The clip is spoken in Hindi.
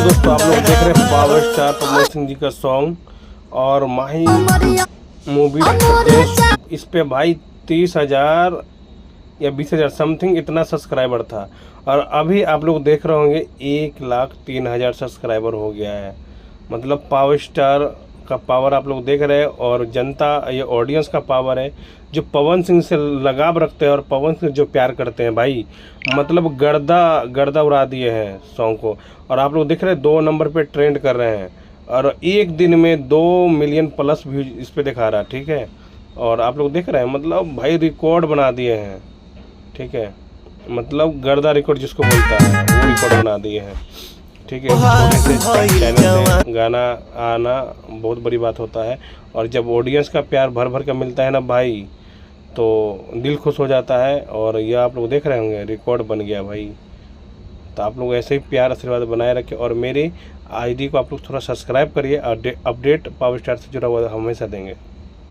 नमस्कार दोस्तों, आप लोग देख रहे हैं पावर स्टार प्रमोद सिंह जी का सॉन्ग और माही मूवी। इस पे भाई 30,000 या 20,000 समथिंग इतना सब्सक्राइबर था और अभी आप लोग देख रहे होंगे 1,03,000 सब्सक्राइबर हो गया है। मतलब पावर स्टार का पावर आप लोग देख रहे हैं और जनता ये ऑडियंस का पावर है जो पवन सिंह से लगाव रखते हैं और पवन सिंह जो प्यार करते हैं भाई। मतलब गर्दा उड़ा दिए हैं सॉन्ग को। और आप लोग देख रहे हैं 2 नंबर पे ट्रेंड कर रहे हैं और एक दिन में 2 मिलियन प्लस व्यूज इस पे दिखा रहा है। ठीक है, और आप लोग देख रहे हैं मतलब भाई रिकॉर्ड बना दिए हैं। ठीक है, मतलब गर्दा रिकॉर्ड जिसको बोलता है वो रिकॉर्ड बना दिए हैं। ठीक है, छोटे से चैनल से गाना आना बहुत बड़ी बात होता है और जब ऑडियंस का प्यार भर भर के मिलता है ना भाई तो दिल खुश हो जाता है। और यह आप लोग देख रहे होंगे रिकॉर्ड बन गया भाई। तो आप लोग ऐसे ही प्यार आशीर्वाद बनाए रखें और मेरे आईडी को आप लोग थोड़ा सब्सक्राइब करिए और अपडेट पावर स्टार से जुड़ा हुआ हमेशा देंगे।